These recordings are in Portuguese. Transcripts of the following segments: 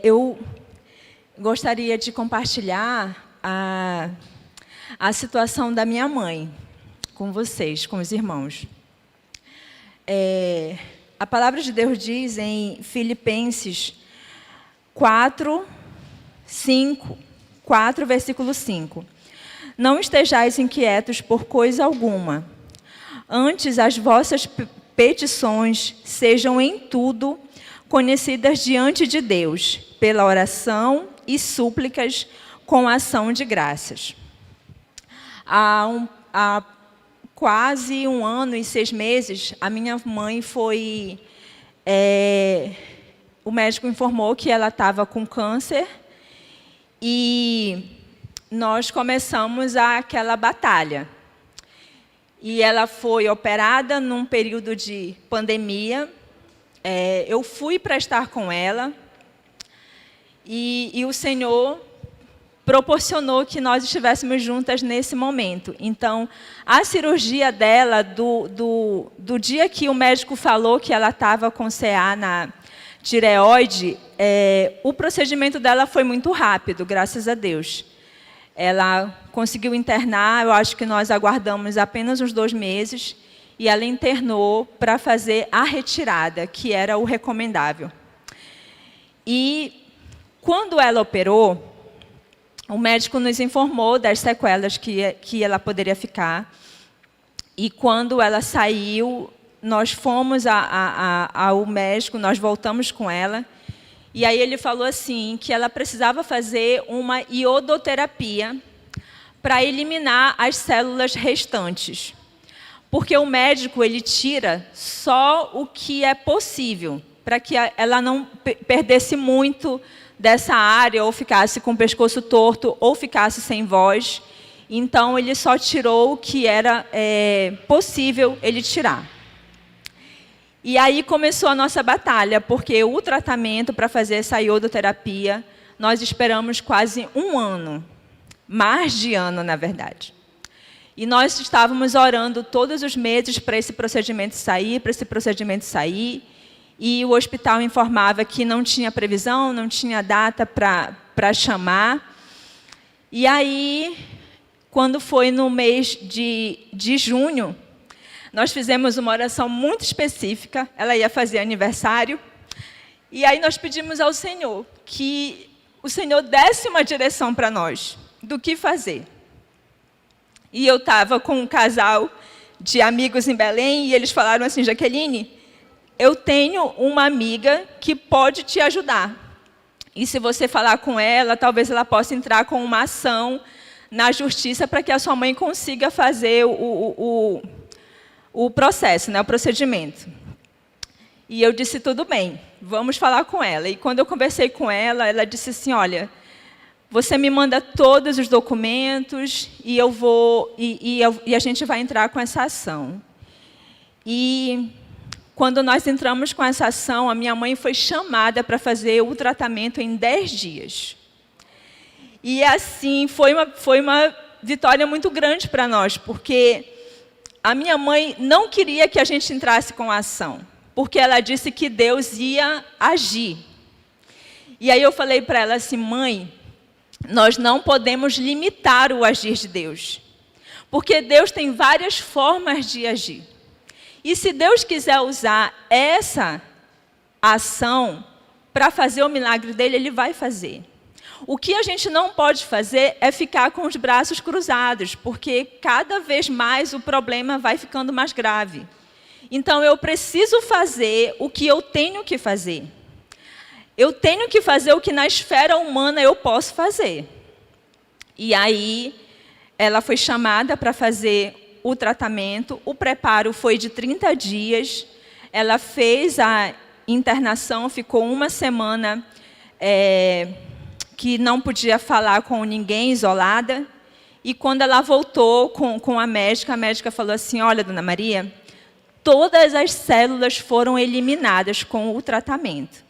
Eu gostaria de compartilhar a situação da minha mãe com vocês, com os irmãos. A palavra de Deus diz em Filipenses 4, versículo 5. Não estejais inquietos por coisa alguma. Antes, as vossas petições sejam em tudo conhecidas diante de Deus, pela oração e súplicas com ação de graças. Há quase 1 ano e 6 meses, a minha mãe foi... o médico informou que ela estava com câncer e nós começamos aquela batalha. E ela foi operada num período de pandemia. Eu fui para estar com ela e o Senhor proporcionou que nós estivéssemos juntas nesse momento. Então, a cirurgia dela, do dia que o médico falou que ela estava com CA na tireoide, o procedimento dela foi muito rápido, graças a Deus. Ela conseguiu internar, eu acho que nós aguardamos apenas uns 2 meses, e ela internou para fazer a retirada, que era o recomendável. E quando ela operou, o médico nos informou das sequelas que ela poderia ficar. E quando ela saiu, nós fomos ao médico, nós voltamos com ela. E aí ele falou assim, que ela precisava fazer uma iodoterapia para eliminar as células restantes. Porque o médico, ele tira só o que é possível, para que ela não perdesse muito dessa área, ou ficasse com o pescoço torto, ou ficasse sem voz. Então, ele só tirou o que era possível ele tirar. E aí começou a nossa batalha, porque o tratamento para fazer essa iodoterapia, nós esperamos quase 1 ano, mais de ano, na verdade. E nós estávamos orando todos os meses para esse procedimento sair, e o hospital informava que não tinha previsão, não tinha data para chamar. E aí, quando foi no mês de junho, nós fizemos uma oração muito específica, ela ia fazer aniversário, e aí nós pedimos ao Senhor que o Senhor desse uma direção para nós, do que fazer. E eu estava com um casal de amigos em Belém, e eles falaram assim, Jaqueline, eu tenho uma amiga que pode te ajudar. E se você falar com ela, talvez ela possa entrar com uma ação na justiça para que a sua mãe consiga fazer o processo, né, o procedimento. E eu disse, tudo bem, vamos falar com ela. E quando eu conversei com ela, ela disse assim, olha, você me manda todos os documentos e eu vou e a gente vai entrar com essa ação. E quando nós entramos com essa ação, a minha mãe foi chamada para fazer o tratamento em 10 dias. E assim, foi uma vitória muito grande para nós, porque a minha mãe não queria que a gente entrasse com a ação, porque ela disse que Deus ia agir. E aí eu falei para ela assim, mãe, nós não podemos limitar o agir de Deus, porque Deus tem várias formas de agir. E se Deus quiser usar essa ação para fazer o milagre dele, ele vai fazer. O que a gente não pode fazer é ficar com os braços cruzados, porque cada vez mais o problema vai ficando mais grave. Então, eu preciso fazer o que eu tenho que fazer. Eu tenho que fazer o que na esfera humana eu posso fazer. E aí, ela foi chamada para fazer o tratamento. O preparo foi de 30 dias. Ela fez a internação, ficou 1 semana... que não podia falar com ninguém, isolada. E quando ela voltou com a médica falou assim, olha, dona Maria, todas as células foram eliminadas com o tratamento.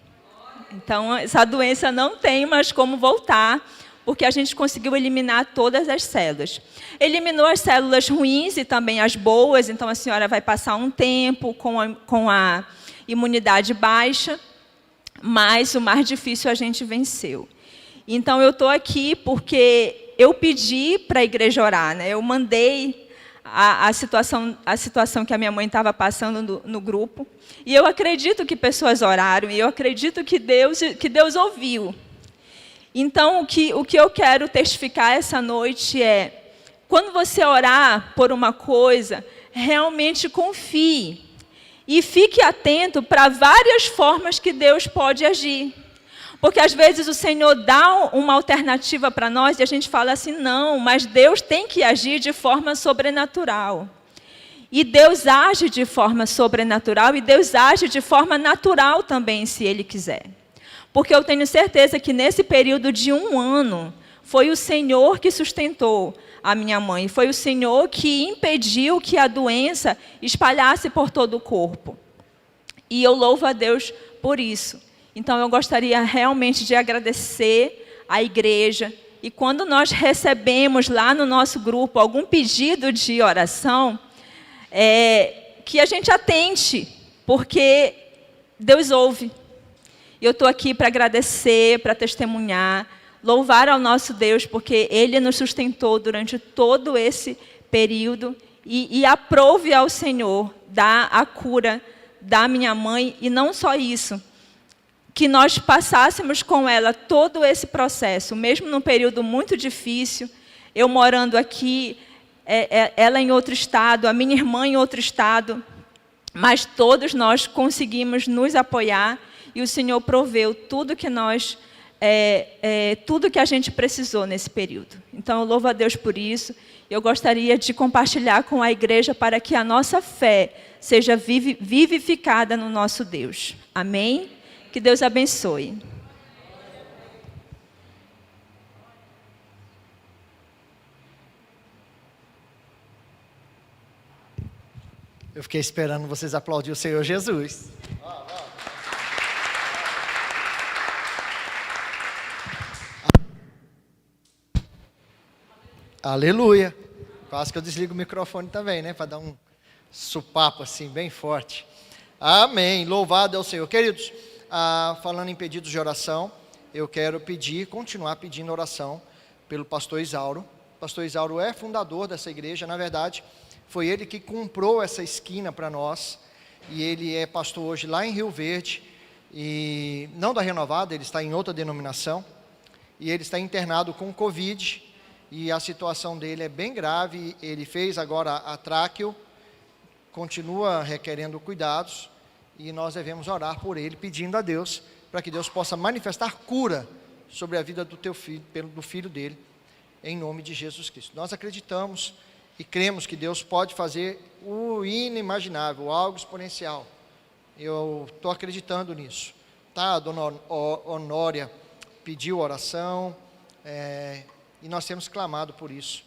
Então, essa doença não tem mais como voltar, porque a gente conseguiu eliminar todas as células. Eliminou as células ruins e também as boas, então a senhora vai passar um tempo com a imunidade baixa, mas o mais difícil a gente venceu. Então, eu estou aqui porque eu pedi para a igreja orar, né? Eu mandei a situação que a minha mãe estava passando no grupo, e eu acredito que pessoas oraram, e eu acredito que Deus ouviu. Então, o que eu quero testificar essa noite é, quando você orar por uma coisa, realmente confie, e fique atento para várias formas que Deus pode agir. Porque às vezes o Senhor dá uma alternativa para nós e a gente fala assim, não, mas Deus tem que agir de forma sobrenatural. E Deus age de forma sobrenatural e Deus age de forma natural também, se Ele quiser. Porque eu tenho certeza que nesse período de 1 ano, foi o Senhor que sustentou a minha mãe. Foi o Senhor que impediu que a doença espalhasse por todo o corpo. E eu louvo a Deus por isso. Então, eu gostaria realmente de agradecer à igreja. E quando nós recebemos lá no nosso grupo algum pedido de oração, que a gente atente, porque Deus ouve. Eu estou aqui para agradecer, para testemunhar, louvar ao nosso Deus, porque Ele nos sustentou durante todo esse período. E aprove ao Senhor dar a cura da minha mãe, e não só isso, que nós passássemos com ela todo esse processo, mesmo num período muito difícil, eu morando aqui, ela em outro estado, a minha irmã em outro estado, mas todos nós conseguimos nos apoiar, e o Senhor proveu tudo que tudo que a gente precisou nesse período. Então, eu louvo a Deus por isso. Eu gostaria de compartilhar com a igreja para que a nossa fé seja vivificada no nosso Deus. Amém? Que Deus abençoe. Eu fiquei esperando vocês aplaudir o Senhor Jesus. Aleluia. Quase que eu desligo o microfone também, né? Para dar um supapo assim, bem forte. Amém. Louvado é o Senhor. Queridos, falando em pedidos de oração, eu quero continuar pedindo oração pelo pastor Isauro. O pastor Isauro é fundador dessa igreja, na verdade, foi ele que comprou essa esquina para nós, e ele é pastor hoje lá em Rio Verde, e não da Renovada, ele está em outra denominação, e ele está internado com Covid, e a situação dele é bem grave. Ele fez agora a tráqueo, continua requerendo cuidados, e nós devemos orar por ele, pedindo a Deus, para que Deus possa manifestar cura sobre a vida do teu filho, do filho dele, em nome de Jesus Cristo. Nós acreditamos e cremos que Deus pode fazer o inimaginável, algo exponencial. Eu estou acreditando nisso. Tá? A dona Honória pediu oração, e nós temos clamado por isso,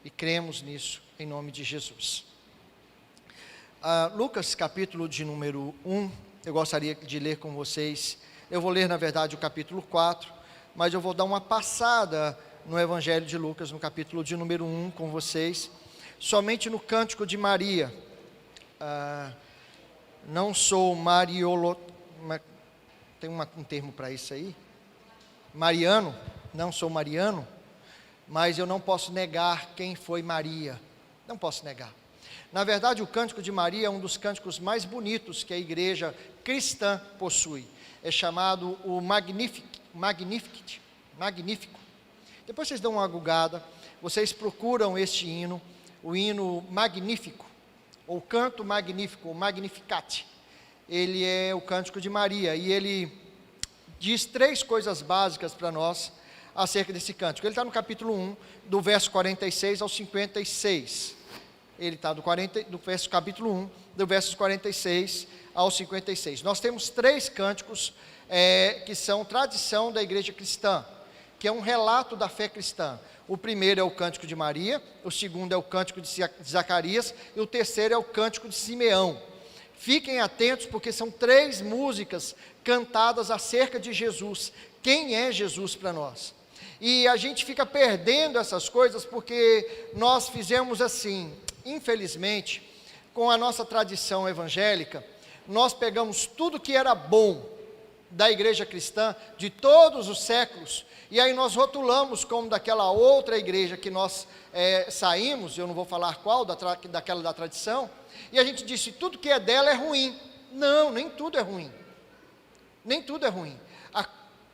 e cremos nisso, em nome de Jesus. Lucas, capítulo de número 1, eu gostaria de ler com vocês. Eu vou ler, na verdade, o capítulo 4, mas eu vou dar uma passada no Evangelho de Lucas, no capítulo de número 1, com vocês, somente no Cântico de Maria. Não sou mariolo... Tem um termo para isso aí? Mariano, não sou mariano, mas eu não posso negar quem foi Maria. Não posso negar. Na verdade, o Cântico de Maria é um dos cânticos mais bonitos que a igreja cristã possui. É chamado o Magnificat. Magnífico. Depois vocês dão uma googada, vocês procuram este hino, o hino Magnífico, ou Canto Magnífico, ou Magnificat. Ele é o Cântico de Maria, e ele diz 3 coisas básicas para nós acerca desse cântico. Ele está no capítulo 1, do verso 46 ao 56. Ele está do capítulo 1, do versos 46 ao 56. Nós temos 3 cânticos que são tradição da igreja cristã, que é um relato da fé cristã. O primeiro é o Cântico de Maria, o segundo é o Cântico de Zacarias, e o terceiro é o Cântico de Simeão. Fiquem atentos, porque são 3 músicas cantadas acerca de Jesus. Quem é Jesus para nós? E a gente fica perdendo essas coisas, porque nós fizemos assim, infelizmente, com a nossa tradição evangélica, nós pegamos tudo que era bom da igreja cristã de todos os séculos, e aí nós rotulamos como daquela outra igreja que nós saímos, eu não vou falar qual, daquela da tradição, e a gente disse, tudo que é dela é ruim. Não, nem tudo é ruim. Nem tudo é ruim. A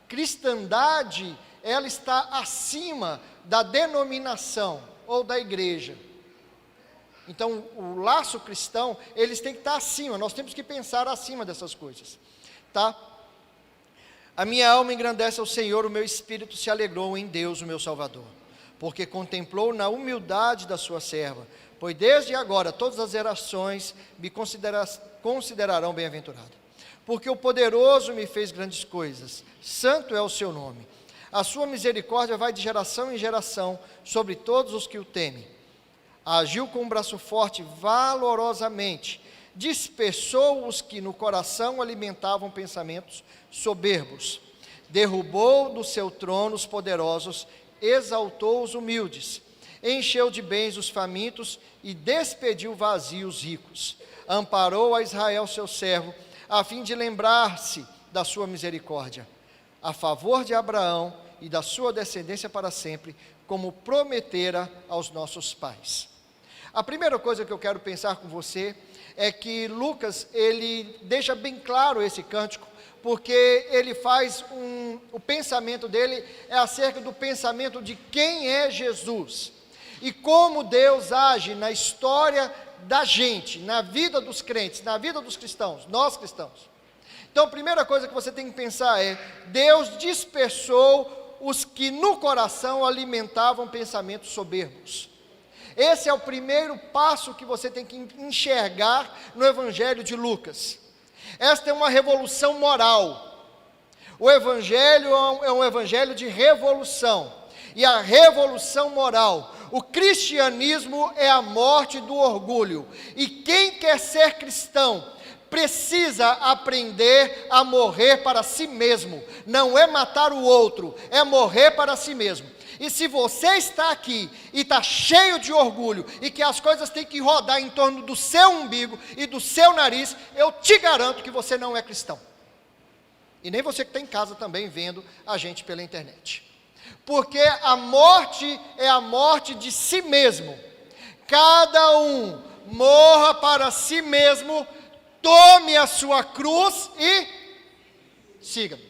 cristandade, ela está acima da denominação ou da igreja. Então, o laço cristão, eles têm que estar acima, nós temos que pensar acima dessas coisas, tá? A minha alma engrandece ao Senhor, o meu espírito se alegrou em Deus, o meu Salvador, porque contemplou na humildade da sua serva, pois desde agora todas as gerações me considerarão bem-aventurado. Porque o poderoso me fez grandes coisas, santo é o seu nome. A sua misericórdia vai de geração em geração sobre todos os que o temem. Agiu com um braço forte valorosamente, dispersou os que no coração alimentavam pensamentos soberbos, derrubou do seu trono os poderosos, exaltou os humildes, encheu de bens os famintos e despediu vazios os ricos. Amparou a Israel seu servo, a fim de lembrar-se da sua misericórdia, a favor de Abraão e da sua descendência para sempre, como prometera aos nossos pais. A primeira coisa que eu quero pensar com você é que Lucas, ele deixa bem claro esse cântico, porque ele faz o pensamento dele é acerca do pensamento de quem é Jesus, e como Deus age na história da gente, na vida dos crentes, na vida dos cristãos, nós cristãos. Então a primeira coisa que você tem que pensar é, Deus dispersou os que no coração alimentavam pensamentos soberbos. Esse é o primeiro passo que você tem que enxergar no Evangelho de Lucas. Esta é uma revolução moral. O Evangelho é um Evangelho de revolução. E a revolução moral, o cristianismo é a morte do orgulho. E quem quer ser cristão precisa aprender a morrer para si mesmo. Não é matar o outro, é morrer para si mesmo. E se você está aqui e está cheio de orgulho e que as coisas têm que rodar em torno do seu umbigo e do seu nariz, eu te garanto que você não é cristão. E nem você que está em casa também vendo a gente pela internet. Porque a morte é a morte de si mesmo. Cada um morra para si mesmo, tome a sua cruz e siga-me.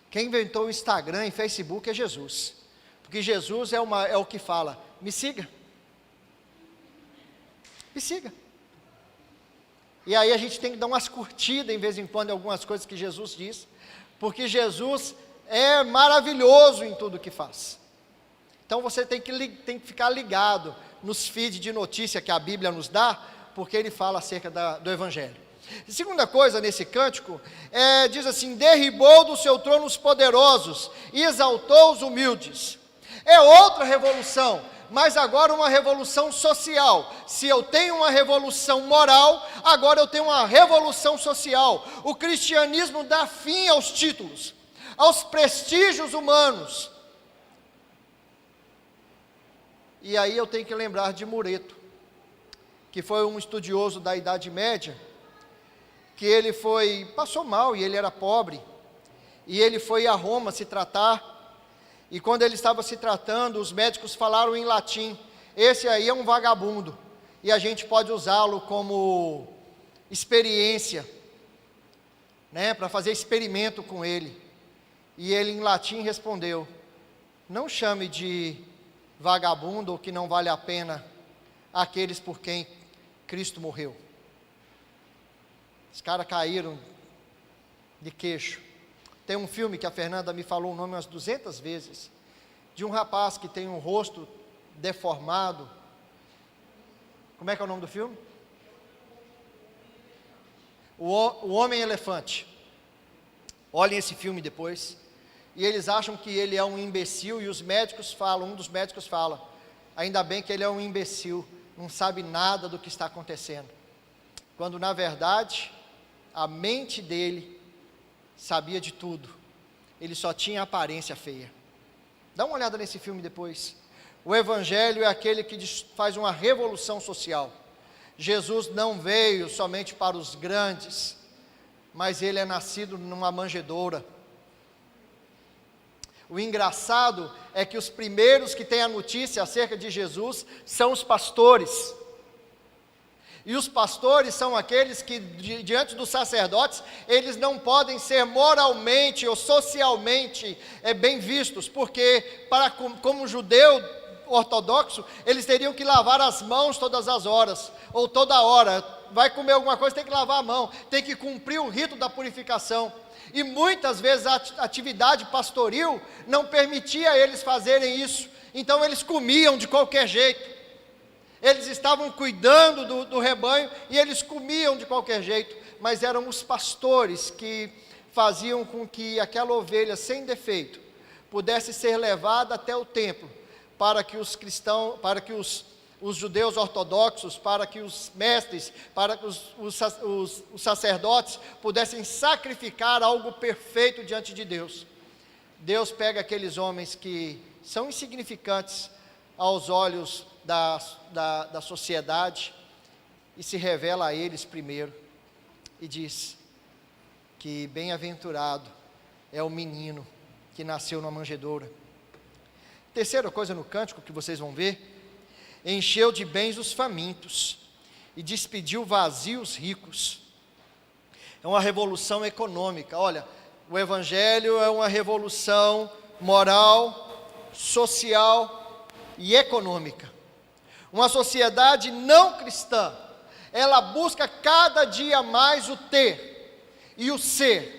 Quem inventou o Instagram e Facebook é Jesus, porque Jesus é o que fala, me siga, e aí a gente tem que dar umas curtidas em vez em quando em algumas coisas que Jesus diz, porque Jesus é maravilhoso em tudo que faz. Então você tem que ficar ligado nos feeds de notícia que a Bíblia nos dá, porque ele fala acerca do Evangelho. A segunda coisa nesse cântico, diz assim, derribou do seu trono os poderosos e exaltou os humildes. É outra revolução, mas agora uma revolução social. Se eu tenho uma revolução moral, agora eu tenho uma revolução social. O cristianismo dá fim aos títulos, aos prestígios humanos. E aí eu tenho que lembrar de Mureto, que foi um estudioso da Idade Média, que ele passou mal e ele era pobre, e ele foi a Roma se tratar, e quando ele estava se tratando, os médicos falaram em latim, esse aí é um vagabundo, e a gente pode usá-lo como experiência, né, para fazer experimento com ele. E ele em latim respondeu, não chame de vagabundo ou que não vale a pena aqueles por quem Cristo morreu. Os caras caíram de queixo. Tem um filme que a Fernanda me falou o nome umas 200 vezes, de um rapaz que tem um rosto deformado. Como é que é o nome do filme? O Homem-Elefante. Olhem esse filme depois. E eles acham que ele é um imbecil, e os médicos falam, um dos médicos fala, ainda bem que ele é um imbecil, não sabe nada do que está acontecendo. Quando na verdade, a mente dele sabia de tudo, ele só tinha aparência feia. Dá uma olhada nesse filme depois. O Evangelho é aquele que faz uma revolução social. Jesus não veio somente para os grandes, mas ele é nascido numa manjedoura. O engraçado é que os primeiros que têm a notícia acerca de Jesus são os pastores. E os pastores são aqueles que, diante dos sacerdotes, eles não podem ser moralmente ou socialmente bem vistos, porque como judeu ortodoxo, eles teriam que lavar as mãos todas as horas, ou toda hora. Vai comer alguma coisa, tem que lavar a mão, tem que cumprir o rito da purificação. E muitas vezes a atividade pastoril não permitia eles fazerem isso, então eles comiam de qualquer jeito. Eles estavam cuidando do rebanho e eles comiam de qualquer jeito, mas eram os pastores que faziam com que aquela ovelha sem defeito pudesse ser levada até o templo, para que os cristãos, para que os judeus ortodoxos, para que os mestres, para que os sacerdotes pudessem sacrificar algo perfeito diante de Deus. Deus pega aqueles homens que são insignificantes aos olhos da sociedade e se revela a eles primeiro e diz que bem-aventurado é o menino que nasceu numa manjedoura. Terceira coisa no cântico que vocês vão ver: encheu de bens os famintos e despediu vazios ricos. É uma revolução econômica. Olha, o evangelho é uma revolução moral, social e econômica. Uma sociedade não cristã, ela busca cada dia mais o ter e o ser.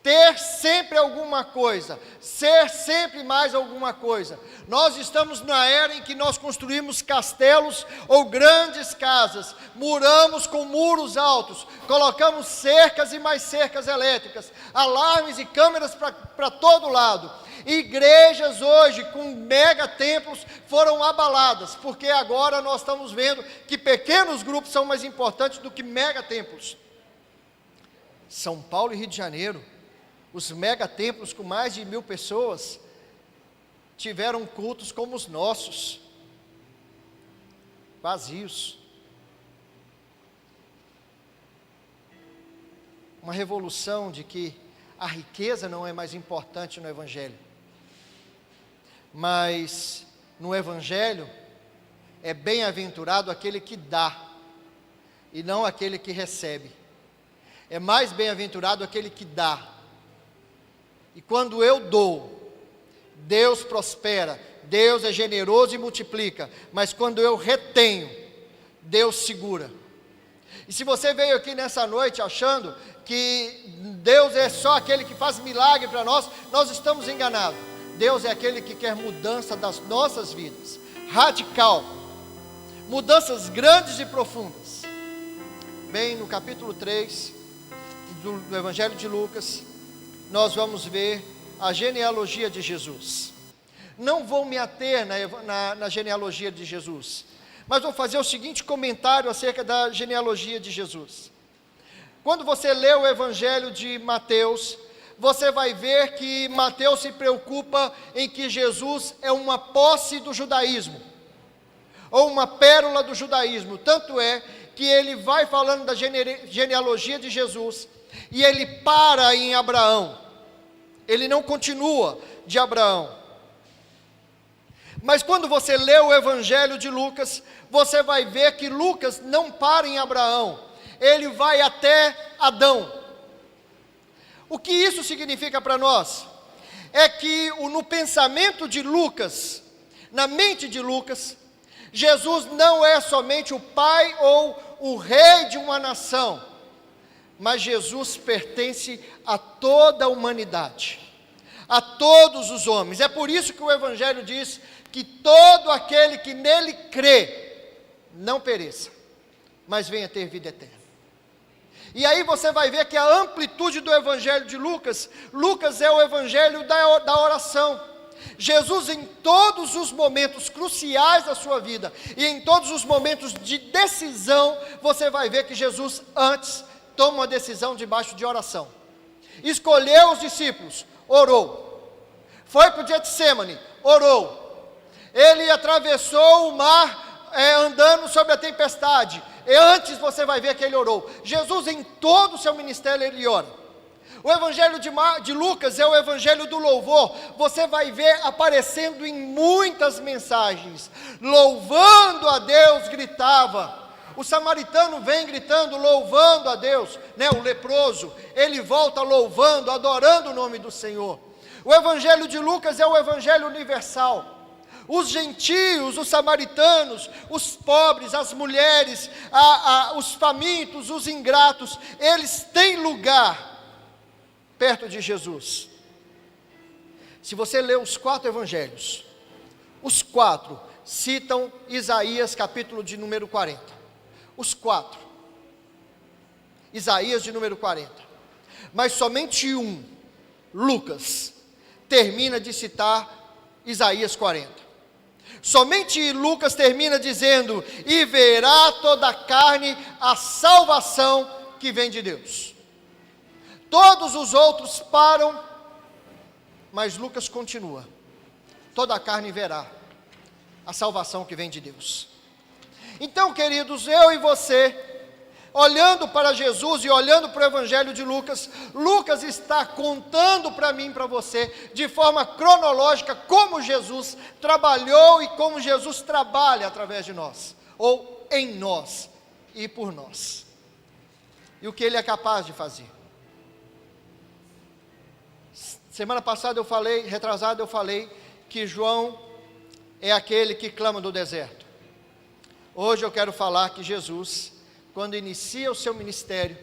Ter sempre alguma coisa, ser sempre mais alguma coisa. Nós estamos na era em que nós construímos castelos ou grandes casas, muramos com muros altos, colocamos cercas e mais cercas elétricas, alarmes e câmeras para todo lado. Igrejas hoje com mega templos foram abaladas, porque agora nós estamos vendo que pequenos grupos são mais importantes do que mega templos. São Paulo e Rio de Janeiro, os mega templos com mais de 1.000 pessoas, tiveram cultos como os nossos, vazios. Uma revolução de que a riqueza não é mais importante no evangelho, mas no evangelho é bem-aventurado aquele que dá e não aquele que recebe. É mais bem-aventurado aquele que dá. E quando eu dou, Deus prospera, Deus é generoso e multiplica, mas quando eu retenho, Deus segura. E se você veio aqui nessa noite achando que Deus é só aquele que faz milagre para nós, nós estamos enganados. Deus é aquele que quer mudança das nossas vidas, radical, mudanças grandes e profundas. Bem, no capítulo 3 do Evangelho de Lucas, nós vamos ver a genealogia de Jesus. Não vou me ater na genealogia de Jesus, mas vou fazer o seguinte comentário acerca da genealogia de Jesus. Quando você lê o Evangelho de Mateus, você vai ver que Mateus se preocupa em que Jesus é uma posse do judaísmo, ou uma pérola do judaísmo. Tanto é que ele vai falando da genealogia de Jesus, e ele para em Abraão, ele não continua de Abraão. Mas quando você lê o Evangelho de Lucas, você vai ver que Lucas não para em Abraão, ele vai até Adão. O que isso significa para nós? É que no pensamento de Lucas, na mente de Lucas, Jesus não é somente o pai ou o rei de uma nação, mas Jesus pertence a toda a humanidade, a todos os homens. É por isso que o Evangelho diz que todo aquele que nele crê, não pereça, mas venha ter vida eterna. E aí você vai ver que a amplitude do Evangelho de Lucas, Lucas é o Evangelho da oração. Jesus, em todos os momentos cruciais da sua vida, e em todos os momentos de decisão, você vai ver que Jesus antes toma uma decisão debaixo de oração. Escolheu os discípulos, orou. Foi para o Getsêmani, orou. Ele atravessou o mar andando sobre a tempestade, E antes você vai ver que ele orou. Jesus, em todo o seu ministério, ele ora. O evangelho de Lucas é o evangelho do louvor. Você vai ver aparecendo em muitas mensagens. Louvando a Deus, gritava. O samaritano vem gritando, louvando a Deus, né? O leproso, ele volta louvando, adorando o nome do Senhor. O evangelho de Lucas é o evangelho universal. Os gentios, os samaritanos, os pobres, as mulheres, os famintos, os ingratos, eles têm lugar perto de Jesus. Se você ler os 4 evangelhos, os 4 citam Isaías capítulo de número 40. Os 4. Isaías de número 40. Mas somente um, Lucas, termina de citar Isaías 40. Somente Lucas termina dizendo: e verá toda a carne a salvação que vem de Deus. Todos os outros param, mas Lucas continua: toda a carne verá a salvação que vem de Deus. Então, queridos, eu e você, olhando para Jesus e olhando para o evangelho de Lucas, Lucas está contando para mim e para você, de forma cronológica, como Jesus trabalhou e como Jesus trabalha através de nós, ou em nós e por nós, e o que ele é capaz de fazer. Semana passada retrasada eu falei que João é aquele que clama do deserto. Hoje eu quero falar que Jesus, quando inicia o seu ministério,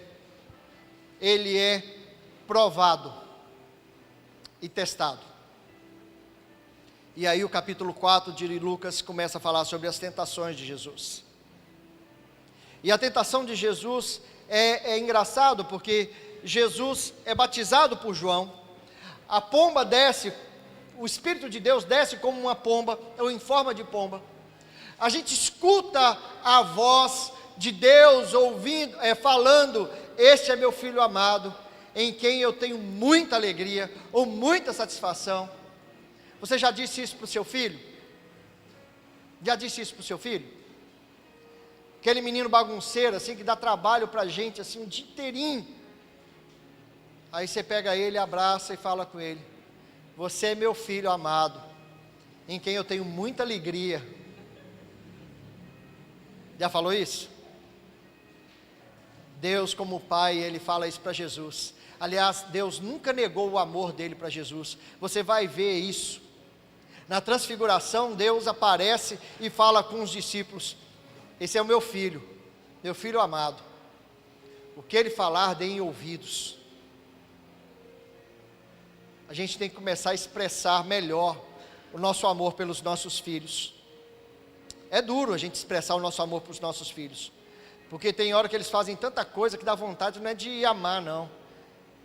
ele é provado e testado. E aí o capítulo 4 de Lucas começa a falar sobre as tentações de Jesus. E a tentação de Jesus é engraçado, porque Jesus é batizado por João, a pomba desce, o Espírito de Deus desce como uma pomba, ou em forma de pomba. A gente escuta a voz de Deus ouvindo, falando: este é meu filho amado, em quem eu tenho muita alegria, ou muita satisfação. Você já disse isso para o seu filho? Já disse isso para o seu filho? Aquele menino bagunceiro, assim, que dá trabalho para a gente, assim, um dia inteirinho. Aí você pega ele, abraça e fala com ele: você é meu filho amado, em quem eu tenho muita alegria. Já falou isso? Deus, como Pai, ele fala isso para Jesus. Aliás, Deus nunca negou o amor dele para Jesus. Você vai ver isso. Na transfiguração, Deus aparece e fala com os discípulos: esse é o meu filho amado. O que ele falar, deem ouvidos. A gente tem que começar a expressar melhor o nosso amor pelos nossos filhos. É duro a gente expressar o nosso amor para os nossos filhos, porque tem hora que eles fazem tanta coisa que dá vontade, não é de amar não,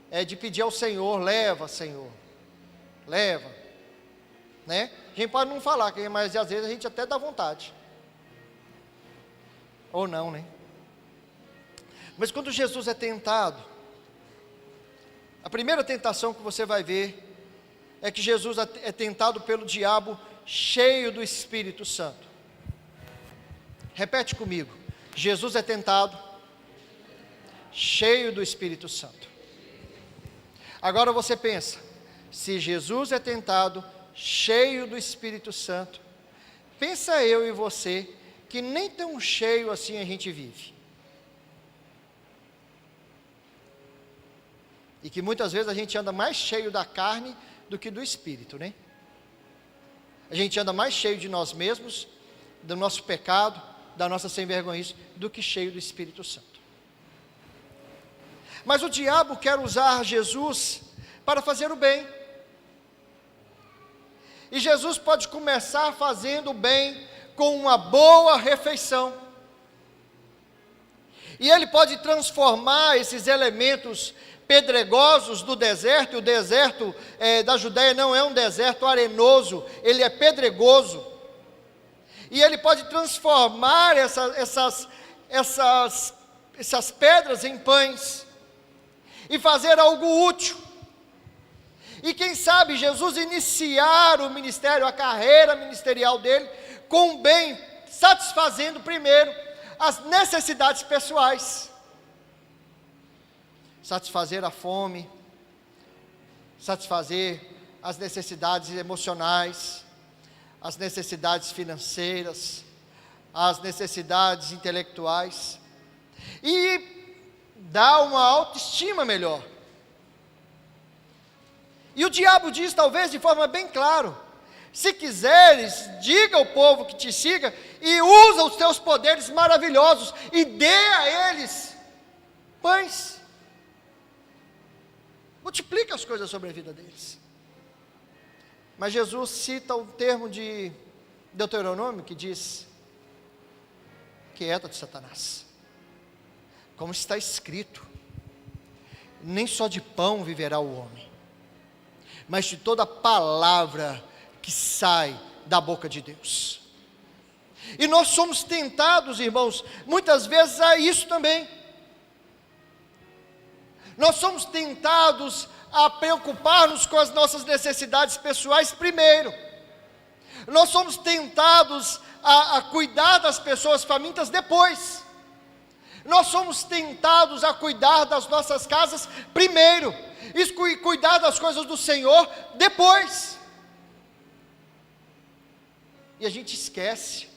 é de pedir ao Senhor: leva Senhor, leva, né? A gente pode não falar, mas às vezes a gente até dá vontade, ou não, né? Mas quando Jesus é tentado, a primeira tentação que você vai ver é que Jesus é tentado pelo diabo cheio do Espírito Santo. Repete comigo: Jesus é tentado cheio do Espírito Santo. Agora você pensa, se Jesus é tentado cheio do Espírito Santo, pensa eu e você, que nem tão cheio assim a gente vive. E que muitas vezes a gente anda mais cheio da carne do que do Espírito, né? A gente anda mais cheio de nós mesmos, do nosso pecado, da nossa sem-vergonhice, do que cheio do Espírito Santo. Mas o diabo quer usar Jesus para fazer o bem. E Jesus pode começar fazendo o bem com uma boa refeição. E ele pode transformar esses elementos pedregosos do deserto, e o deserto da Judéia não é um deserto arenoso, ele é pedregoso. E ele pode transformar essas pedras em pães, e fazer algo útil. E quem sabe Jesus iniciar o ministério, a carreira ministerial dele, com o bem, satisfazendo primeiro as necessidades pessoais. Satisfazer a fome, satisfazer as necessidades emocionais, as necessidades financeiras, as necessidades intelectuais, e dar uma autoestima melhor. E o diabo diz, talvez de forma bem clara: se quiseres, diga ao povo que te siga, e usa os teus poderes maravilhosos, e dê a eles pães. Multiplica as coisas sobre a vida deles. Mas Jesus cita um termo de Deuteronômio que diz: quieta-te, Satanás, como está escrito, nem só de pão viverá o homem, mas de toda palavra que sai da boca de Deus. E nós somos tentados, irmãos, muitas vezes a isso também. Nós somos tentados a preocupar-nos com as nossas necessidades pessoais primeiro. Nós somos tentados a cuidar das pessoas famintas depois. Nós somos tentados a cuidar das nossas casas primeiro, e cuidar das coisas do Senhor depois. E a gente esquece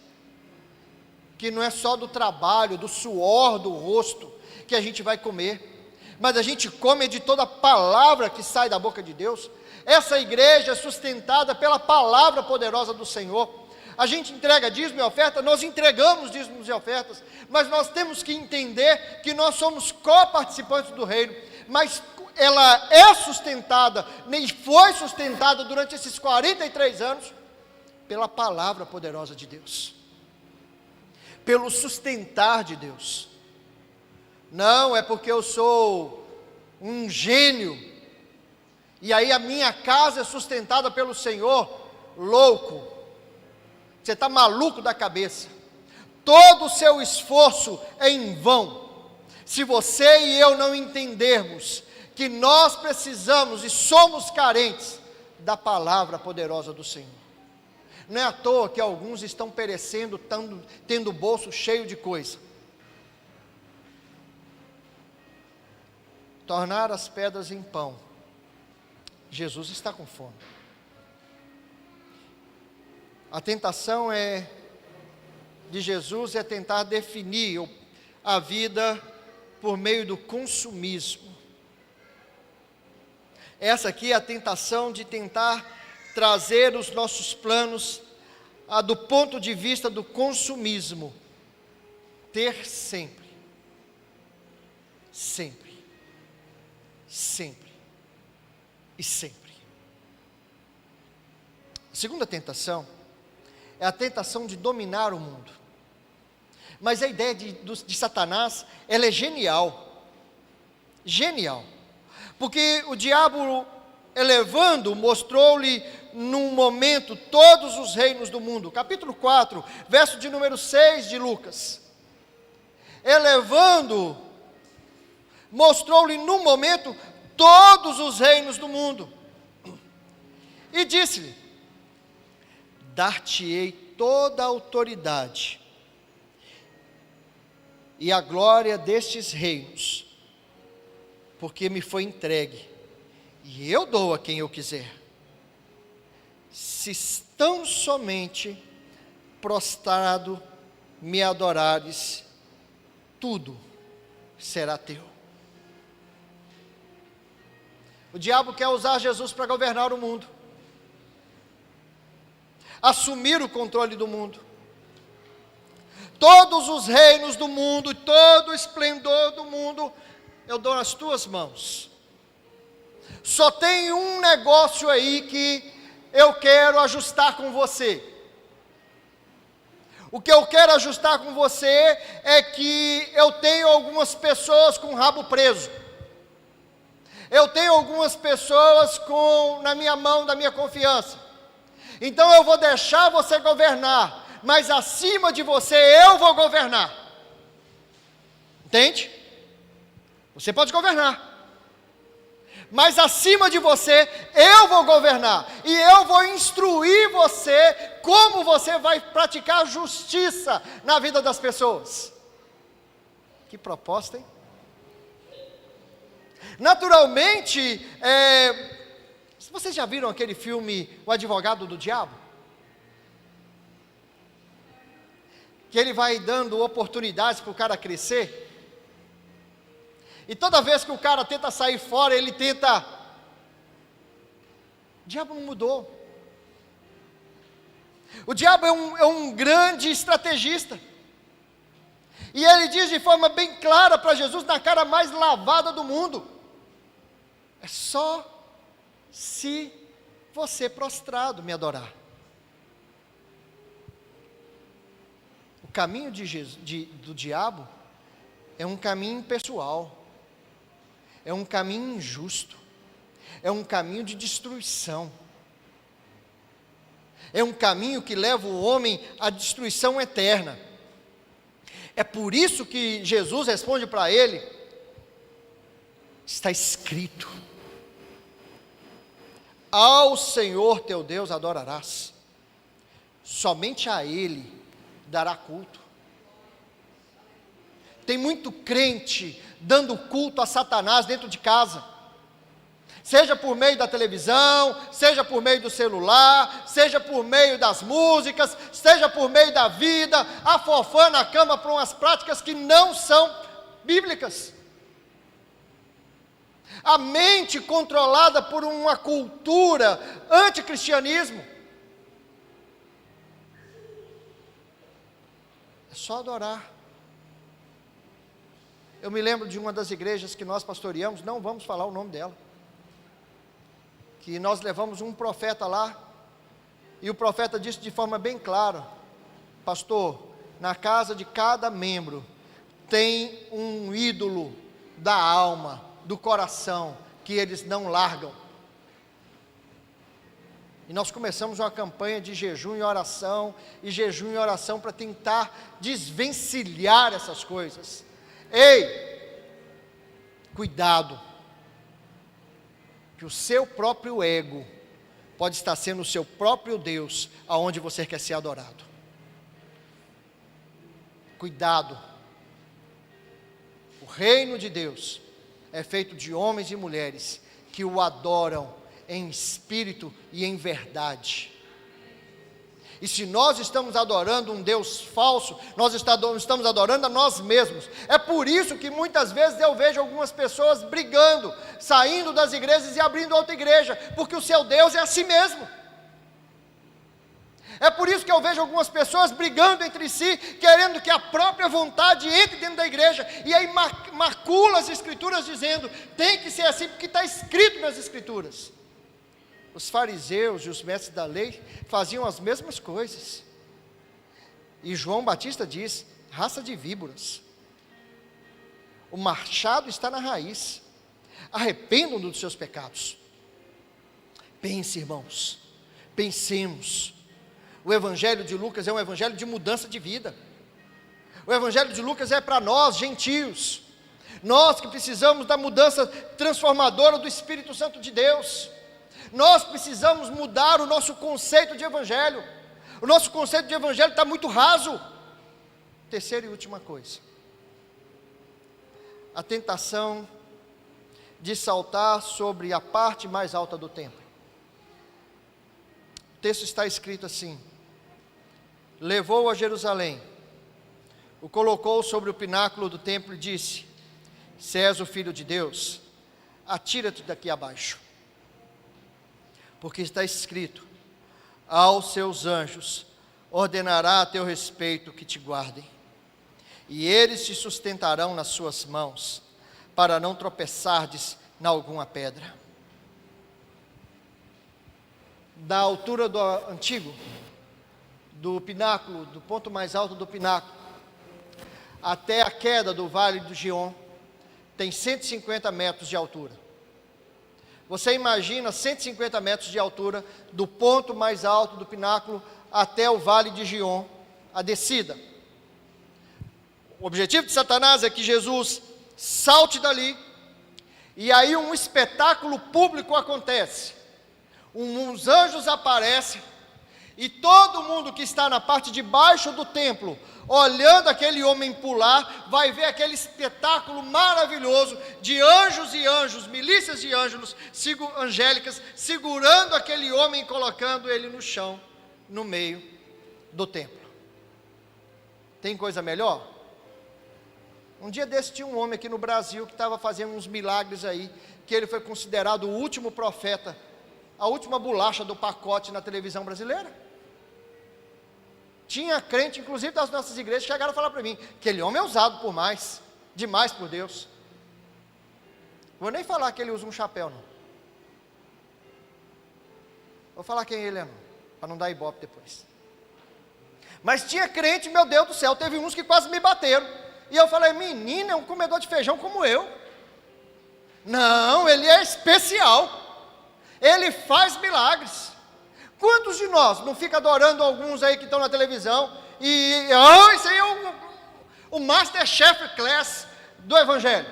que não é só do trabalho, do suor do rosto que a gente vai comer, mas a gente come de toda palavra que sai da boca de Deus. Essa igreja é sustentada pela palavra poderosa do Senhor. A gente entrega dízimo e oferta, nós entregamos dízimos e ofertas, mas nós temos que entender que nós somos coparticipantes do reino, mas ela é sustentada, nem foi sustentada durante esses 43 anos, pela palavra poderosa de Deus, pelo sustentar de Deus. Não é porque eu sou um gênio, e aí a minha casa é sustentada pelo Senhor. Louco, você está maluco da cabeça. Todo o seu esforço é em vão, se você e eu não entendermos que nós precisamos e somos carentes da palavra poderosa do Senhor. Não é à toa que alguns estão perecendo, tendo o bolso cheio de coisa. Tornar as pedras em pão. Jesus está com fome. A tentação de Jesus é tentar definir a vida por meio do consumismo. Essa aqui é a tentação de tentar trazer os nossos planos do ponto de vista do consumismo. Ter sempre, sempre, sempre e sempre. A segunda tentação é a tentação de dominar o mundo. Mas a ideia de Satanás, ela é genial. Genial. Porque o diabo, elevando, mostrou-lhe num momento todos os reinos do mundo. Capítulo 4, verso de número 6 de Lucas. Elevando, mostrou-lhe num momento todos os reinos do mundo. E disse-lhe: dar-te-ei toda a autoridade e a glória destes reinos, porque me foi entregue, e eu dou a quem eu quiser. Se tão somente prostrado me adorares, tudo será teu. O diabo quer usar Jesus para governar o mundo, assumir o controle do mundo. Todos os reinos do mundo, todo o esplendor do mundo, eu dou nas tuas mãos. Só tem um negócio aí que eu quero ajustar com você. O que eu quero ajustar com você é que eu tenho algumas pessoas com o rabo preso. Eu tenho algumas pessoas na minha mão, da minha confiança. Então eu vou deixar você governar, mas acima de você eu vou governar. Entende? Você pode governar, mas acima de você eu vou governar, e eu vou instruir você como você vai praticar justiça na vida das pessoas. que proposta, hein? Naturalmente, vocês já viram aquele filme O Advogado do Diabo? Que ele vai dando oportunidades para o cara crescer. E toda vez que o cara tenta sair fora, ele tenta... O diabo não mudou. O diabo é um grande estrategista. E ele diz de forma bem clara para Jesus, na cara mais lavada do mundo: é só se você prostrado me adorar. O caminho do diabo é um caminho impessoal, é um caminho injusto, é um caminho de destruição, é um caminho que leva o homem à destruição eterna. É por isso que Jesus responde para ele: está escrito, ao Senhor teu Deus adorarás, somente a Ele dará culto. Tem muito crente dando culto a Satanás dentro de casa, seja por meio da televisão, seja por meio do celular, seja por meio das músicas, seja por meio da vida, afofando a cama para umas práticas que não são bíblicas. A mente controlada por uma cultura anticristianismo. É só adorar. Eu me lembro de uma das igrejas que nós pastoreamos, não vamos falar o nome dela, que nós levamos um profeta lá, e o profeta disse de forma bem clara: pastor, na casa de cada membro tem um ídolo da alma, do coração, que eles não largam. E nós começamos uma campanha de jejum e oração para tentar desvencilhar essas coisas. Ei, cuidado, que o seu próprio ego pode estar sendo o seu próprio Deus, aonde você quer ser adorado. Cuidado. O reino de Deus é feito de homens e mulheres que o adoram em espírito e em verdade. E se nós estamos adorando um Deus falso, nós estamos adorando a nós mesmos. É por isso que muitas vezes eu vejo algumas pessoas brigando, saindo das igrejas e abrindo outra igreja, porque o seu Deus é a si mesmo. É por isso que eu vejo algumas pessoas brigando entre si, querendo que a própria vontade entre dentro da igreja, e aí macula as escrituras dizendo, tem que ser assim porque está escrito nas escrituras. Os fariseus e os mestres da lei faziam as mesmas coisas. E João Batista diz: raça de víboras, o machado está na raiz, arrependam dos seus pecados. Pense, irmãos, pensemos. O evangelho de Lucas é um evangelho de mudança de vida. O evangelho de Lucas é para nós, gentios, nós que precisamos da mudança transformadora do Espírito Santo de Deus. Nós precisamos mudar o nosso conceito de evangelho. O nosso conceito de evangelho está muito raso. Terceira e última coisa: a tentação de saltar sobre a parte mais alta do templo. O texto está escrito assim: levou a Jerusalém, o colocou sobre o pináculo do templo e disse: se és o Filho de Deus, atira-te daqui abaixo. Porque está escrito: aos seus anjos ordenará a teu respeito que te guardem, e eles te sustentarão nas suas mãos, para não tropeçardes em alguma pedra. Da altura do antigo, do pináculo, do ponto mais alto do pináculo, até a queda do vale do Gion, tem 150 metros de altura. Você imagina 150 metros de altura, do ponto mais alto do pináculo até o vale de Gion, a descida. O objetivo de Satanás é que Jesus salte dali, e aí um espetáculo público acontece. Uns anjos aparecem, E todo mundo que está na parte de baixo do templo, olhando aquele homem pular, vai ver aquele espetáculo maravilhoso de anjos e anjos, milícias de anjos angélicas, segurando aquele homem e colocando ele no chão, no meio do templo. Tem coisa melhor? Um dia desse tinha um homem aqui no Brasil que estava fazendo uns milagres aí, que ele foi considerado o último profeta, a última bolacha do pacote na televisão brasileira. Tinha crente, inclusive das nossas igrejas, que chegaram a falar para mim, que aquele homem é usado demais por Deus. Vou nem falar que ele usa um chapéu, não. Vou falar quem ele é, não, para não dar ibope depois. Mas tinha crente, meu Deus do céu, teve uns que quase me bateram. E eu falei, menino, é um comedor de feijão como eu. Não, ele é especial. Ele faz milagres. Quantos de nós não fica adorando alguns aí que estão na televisão e, isso aí é o Masterchef Class do Evangelho.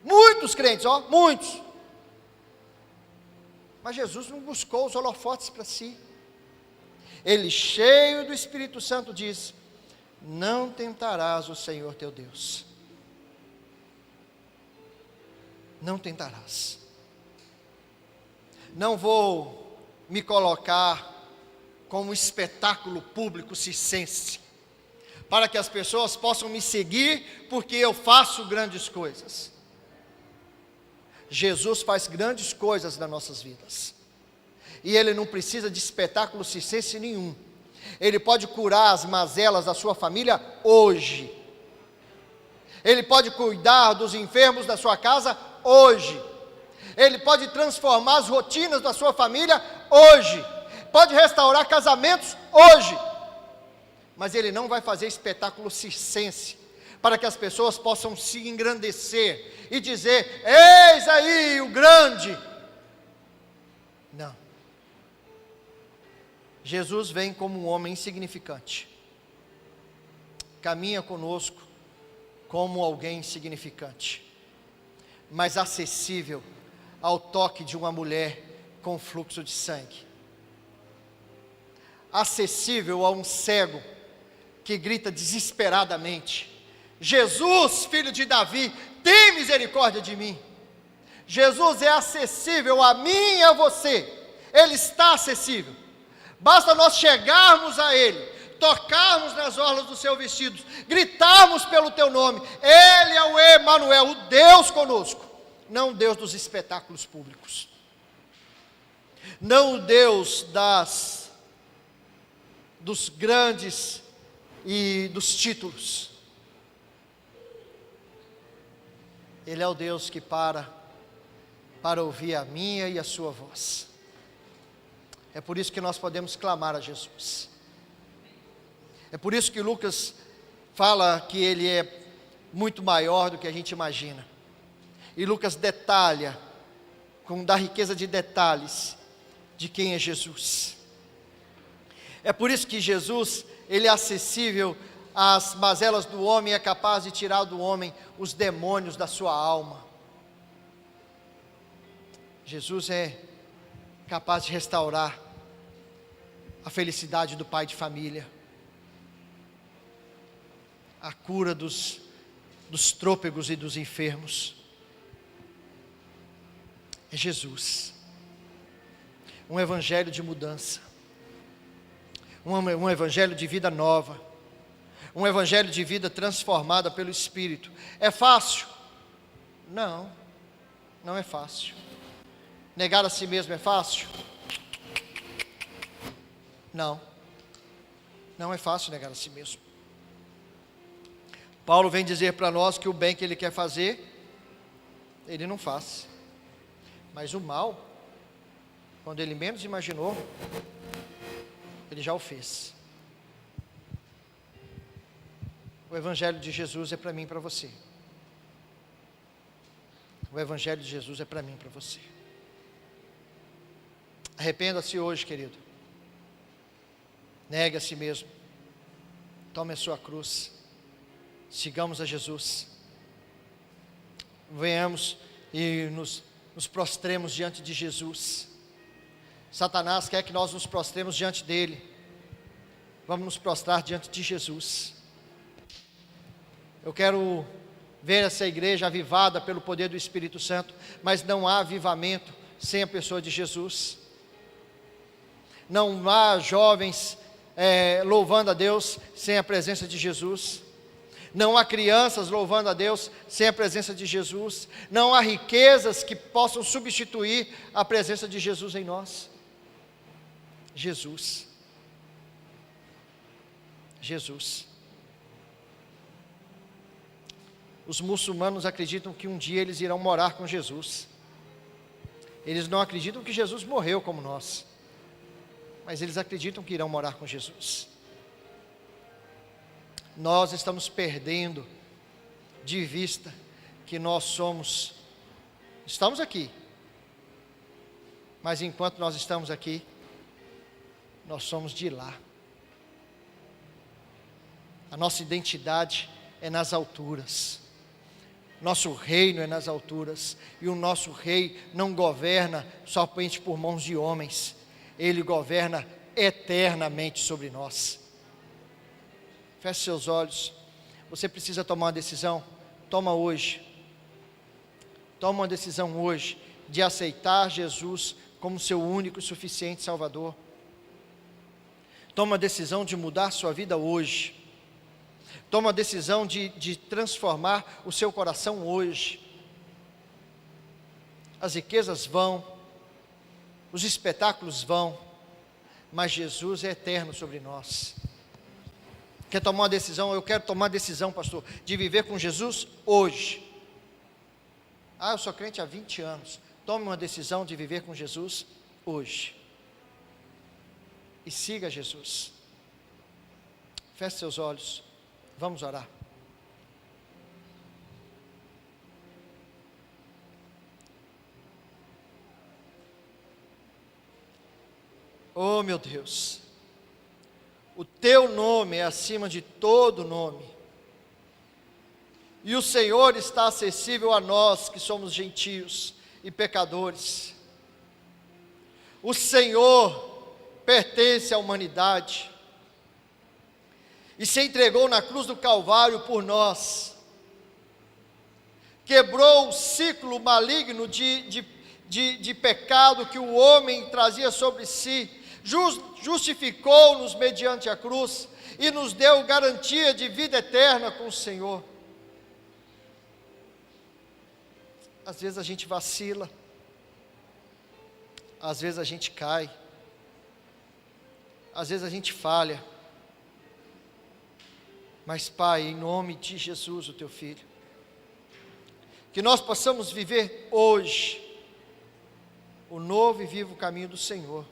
Muitos crentes, muitos. Mas Jesus não buscou os holofotes para si. Ele, cheio do Espírito Santo, diz, não tentarás o Senhor teu Deus. Não tentarás. Não vou me colocar como espetáculo público circense, para que as pessoas possam me seguir, porque eu faço grandes coisas. Jesus faz grandes coisas nas nossas vidas, e Ele não precisa de espetáculo circense nenhum. Ele pode curar as mazelas da sua família hoje. Ele pode cuidar dos enfermos da sua casa hoje. Ele pode transformar as rotinas da sua família hoje. Pode restaurar casamentos hoje. Mas Ele não vai fazer espetáculo circense, para que as pessoas possam se engrandecer e dizer, eis aí o grande. Não. Jesus vem como um homem insignificante. Caminha conosco como alguém insignificante, mas acessível ao toque de uma mulher com fluxo de sangue. Acessível a um cego que grita desesperadamente, Jesus, filho de Davi, tem misericórdia de mim. Jesus é acessível a mim e a você. Ele está acessível. Basta nós chegarmos a Ele, tocarmos nas orlas do seu vestido, gritarmos pelo teu nome. Ele é o Emanuel, o Deus conosco. Não o Deus dos espetáculos públicos. Não o Deus dos grandes e dos títulos. Ele é o Deus que para ouvir a minha e a sua voz. É por isso que nós podemos clamar a Jesus. É por isso que Lucas fala que Ele é muito maior do que a gente imagina. E Lucas detalha, dá riqueza de detalhes, de quem é Jesus. É por isso que Jesus, Ele é acessível às mazelas do homem, é capaz de tirar do homem os demônios da sua alma. Jesus é capaz de restaurar a felicidade do pai de família, a cura dos trôpegos e dos enfermos. É Jesus. Um evangelho de mudança, um evangelho de vida nova, um evangelho de vida transformada pelo Espírito. É fácil? Não, não é fácil. Negar a si mesmo é fácil? Não, não é fácil negar a si mesmo. Paulo vem dizer para nós que o bem que ele quer fazer, ele não faz. Mas o mal, quando ele menos imaginou, ele já o fez. O Evangelho de Jesus é para mim e para você. O Evangelho de Jesus é para mim e para você. Arrependa-se hoje, querido. Negue a si mesmo. Tome a sua cruz. Sigamos a Jesus. Venhamos e nos prostremos diante de Jesus. Satanás quer que nós nos prostremos diante dele. Vamos nos prostrar diante de Jesus. Eu quero ver essa igreja avivada pelo poder do Espírito Santo, mas não há avivamento sem a pessoa de Jesus. Não há jovens louvando a Deus sem a presença de Jesus. Não há crianças louvando a Deus sem a presença de Jesus. Não há riquezas que possam substituir a presença de Jesus em nós. Jesus. Jesus. Os muçulmanos acreditam que um dia eles irão morar com Jesus. Eles não acreditam que Jesus morreu como nós, mas eles acreditam que irão morar com Jesus. Nós estamos perdendo de vista que nós estamos aqui, mas enquanto nós estamos aqui, nós somos de lá. A nossa identidade é nas alturas. Nosso reino é nas alturas. E o nosso rei não governa somente por mãos de homens. Ele governa eternamente sobre nós. Feche seus olhos. Você precisa tomar uma decisão. Toma hoje. Toma uma decisão hoje de aceitar Jesus como seu único e suficiente Salvador. Toma a decisão de mudar sua vida hoje. Toma a decisão de transformar o seu coração hoje. As riquezas vão, os espetáculos vão, mas Jesus é eterno sobre nós. Quer tomar uma decisão? Eu quero tomar a decisão, pastor, de viver com Jesus hoje. Eu sou crente há 20 anos. Tome uma decisão de viver com Jesus hoje. E siga Jesus. Feche seus olhos. Vamos orar. Oh, meu Deus, o teu nome é acima de todo nome, e o Senhor está acessível a nós que somos gentios e pecadores. O Senhor pertence à humanidade, e se entregou na cruz do Calvário por nós, quebrou o ciclo maligno de pecado que o homem trazia sobre si, justificou-nos mediante a cruz, e nos deu garantia de vida eterna com o Senhor. Às vezes a gente vacila, às vezes a gente cai, às vezes a gente falha, mas Pai, em nome de Jesus, o Teu Filho, que nós possamos viver hoje o novo e vivo caminho do Senhor,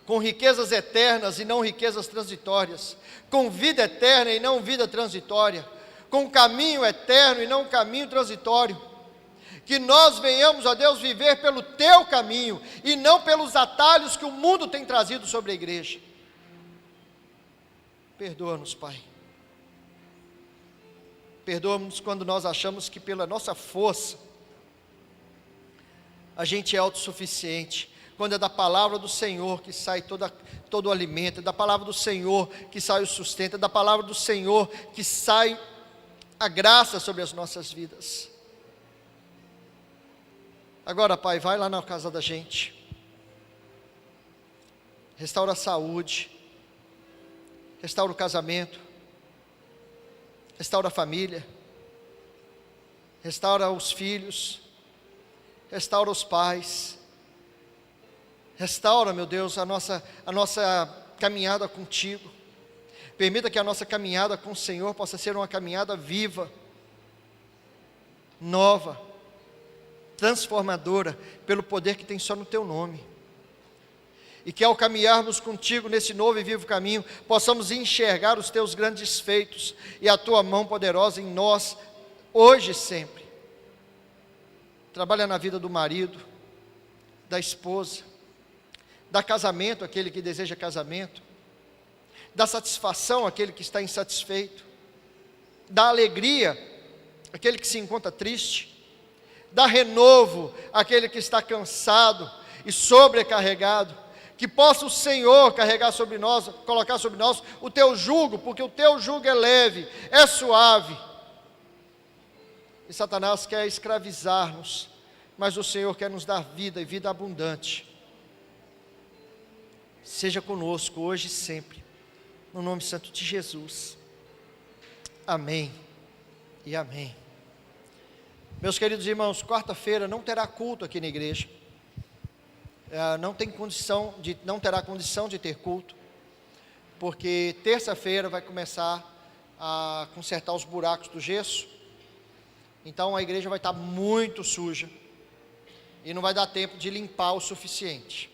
com riquezas eternas e não riquezas transitórias, com vida eterna e não vida transitória, com caminho eterno e não caminho transitório. Que nós venhamos, ó Deus, viver pelo Teu caminho e não pelos atalhos que o mundo tem trazido sobre a igreja. Perdoa-nos, Pai. Perdoa-nos quando nós achamos que pela nossa força a gente é autossuficiente. Quando é da palavra do Senhor que sai todo o alimento, é da palavra do Senhor que sai o sustento, é da palavra do Senhor que sai a graça sobre as nossas vidas. Agora, Pai, vai lá na casa da gente, restaura a saúde, restaura o casamento, restaura a família, restaura os filhos, restaura os pais, restaura, meu Deus, a nossa caminhada contigo. Permita que a nossa caminhada com o Senhor possa ser uma caminhada viva, nova, transformadora, pelo poder que tem só no Teu nome. E que ao caminharmos contigo nesse novo e vivo caminho, possamos enxergar os Teus grandes feitos e a Tua mão poderosa em nós, hoje e sempre. Trabalha na vida do marido, da esposa, dá casamento àquele que deseja casamento, dá satisfação àquele que está insatisfeito, dá alegria àquele que se encontra triste, dá renovo àquele que está cansado, e sobrecarregado. Que possa o Senhor carregar sobre nós, colocar sobre nós o teu jugo, porque o teu jugo é leve, é suave. E Satanás quer escravizar-nos, mas o Senhor quer nos dar vida e vida abundante. Seja conosco hoje e sempre, no nome santo de Jesus. Amém e amém. Meus queridos irmãos, quarta-feira não terá culto aqui na igreja. Não terá condição de ter culto, porque terça-feira vai começar a consertar os buracos do gesso. Então a igreja vai estar muito suja e não vai dar tempo de limpar o suficiente.